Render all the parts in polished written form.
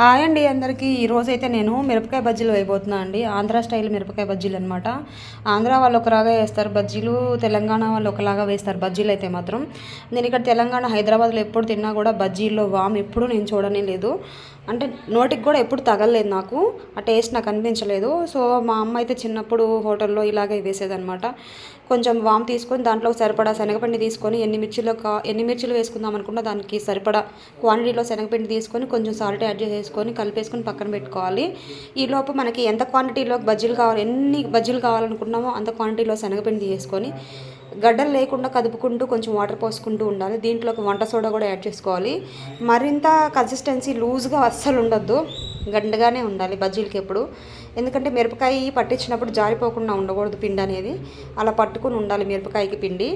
Hi అండి అందరికీ. ఈరోజైతే నేను మిరపకాయ బజ్జీలు వేయబోతున్నా అండి. ఆంధ్ర స్టైల్ మిరపకాయ బజ్జీలు అనమాట. ఆంధ్ర వాళ్ళు ఒకలాగా వేస్తారు బజ్జీలు, తెలంగాణ వాళ్ళు ఒకలాగా వేస్తారు బజ్జీలు అయితే మాత్రం. నేను ఇక్కడ తెలంగాణ హైదరాబాద్లో ఎప్పుడు తిన్నా కూడా బజ్జీల్లో వామ్ ఎప్పుడు నేను చూడనే లేదు. అంటే నోటికి కూడా ఎప్పుడు తగలలేదు నాకు, ఆ టేస్ట్ నాకు అనిపించలేదు. సో మా అమ్మ అయితే చిన్నప్పుడు హోటల్లో ఇలాగే వేసేదనమాట. కొంచెం వామ్ తీసుకొని దాంట్లో సరిపడా శనగపిండి తీసుకొని ఎన్ని మిర్చిలు వేసుకుందాం అనుకున్నా దానికి సరిపడా క్వాంటిటీలో శనగపిండి తీసుకొని కొంచెం సాల్ట్ యాడ్ చేసేసుకొని కలిపేసుకొని పక్కన పెట్టుకోవాలి. ఈలోపు మనకి ఎంత క్వాంటిటీలో బజ్జీలు కావాలి, ఎన్ని బజ్జీలు కావాలనుకున్నామో అంత క్వాంటిటీలో శనగపిండి వేసుకొని గడ్డలు లేకుండా కదుపుకుంటూ కొంచెం వాటర్ పోసుకుంటూ ఉండాలి. దీంట్లోకి వంట సోడా కూడా యాడ్ చేసుకోవాలి. మరింత కన్సిస్టెన్సీ లూజ్గా అస్సలు ఉండొద్దు, గంటగానే ఉండాలి బజ్జీలకి ఎప్పుడు. ఎందుకంటే మిరపకాయ పట్టించినప్పుడు జారిపోకుండా ఉండకూడదు పిండి అనేది, అలా పట్టుకుని ఉండాలి మిరపకాయకి పిండి.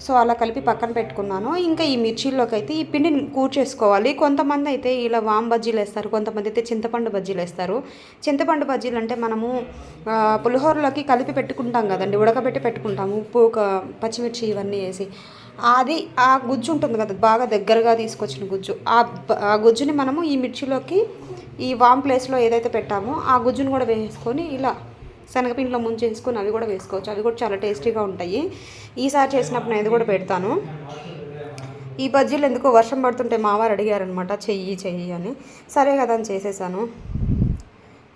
సో అలా కలిపి పక్కన పెట్టుకున్నాను. ఇంకా ఈ మిర్చిల్లోకి అయితే ఈ పిండిని కూర్చేసుకోవాలి. కొంతమంది అయితే ఇలా వామ్ బజ్జీలు వేస్తారు, కొంతమంది అయితే చింతపండు బజ్జీలు వేస్తారు. చింతపండు బజ్జీలు అంటే మనము పులిహోరలోకి కలిపి పెట్టుకుంటాం కదండి, ఉడకబెట్టి పెట్టుకుంటాము ఉప్పు పచ్చిమిర్చి ఇవన్నీ వేసి. అది ఆ గుజ్జు ఉంటుంది కదా, బాగా దగ్గరగా తీసుకొచ్చిన గుజ్జు, ఆ గుజ్జుని మనము ఈ మిర్చిలోకి ఈ వామ్ ప్లేస్లో ఏదైతే పెట్టామో ఆ గుజ్జును కూడా వేసుకొని ఇలా శనగపిండిలో ముంచేసుకొని అవి కూడా వేసుకోవచ్చు. అవి కూడా చాలా టేస్టీగా ఉంటాయి. ఈసారి చేసినప్పుడు నేను ఇది కూడా పెడతాను. ఈ బజ్జీలు ఎందుకో వర్షం పడుతుంటే మావారు అడిగారనమాట, చెయ్యి అని. సరే కదా అని చేసేసాను.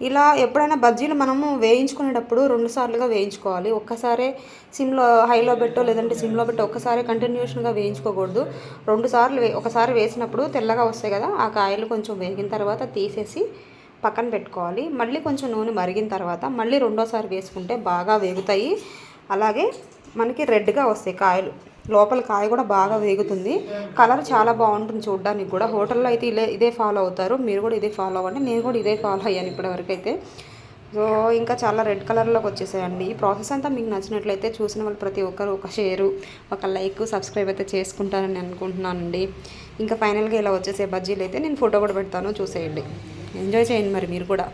ఇలా ఎప్పుడైనా బజ్జీలు మనము వేయించుకునేటప్పుడు 2 సార్లుగా వేయించుకోవాలి. ఒక్కసారే సిమ్లో హైలో పెట్టో లేదంటే సిమ్లో పెట్టో ఒక్కసారి కంటిన్యూషన్గా వేయించుకోకూడదు. 2 సార్లు ఒకసారి వేసినప్పుడు తెల్లగా వస్తాయి కదా, ఆ కాయలు కొంచెం వేగిన తర్వాత తీసేసి పక్కన పెట్టుకోవాలి. మళ్ళీ కొంచెం నూనె మరిగిన తర్వాత మళ్ళీ రెండోసారి వేసుకుంటే బాగా వేగుతాయి. అలాగే మనకి రెడ్గా వస్తాయి కాయలు, లోపల కాయ కూడా బాగా వేగుతుంది. కలర్ చాలా బాగుంటుంది చూడడానికి కూడా. హోటల్లో అయితే ఇదే ఫాలో అవుతారు, మీరు కూడా ఇదే ఫాలో అవ్వండి. నేను కూడా ఇదే ఫాలో అయ్యాను ఇప్పటివరకు అయితే. సో ఇంకా చాలా రెడ్ కలర్లోకి వచ్చేసాయండి. ఈ ప్రాసెస్ అంతా మీకు నచ్చినట్లయితే చూసిన వాళ్ళు ప్రతి ఒక్కరు ఒక షేరు, ఒక లైక్, సబ్స్క్రైబ్ అయితే చేసుకుంటారని అనుకుంటున్నానండి. ఇంకా ఫైనల్గా ఇలా వచ్చేసే బజ్జీలు అయితే నేను ఫోటో కూడా పెడతాను, చూసేయండి. ఎంజాయ్ చేయండి మరి మీరు కూడా.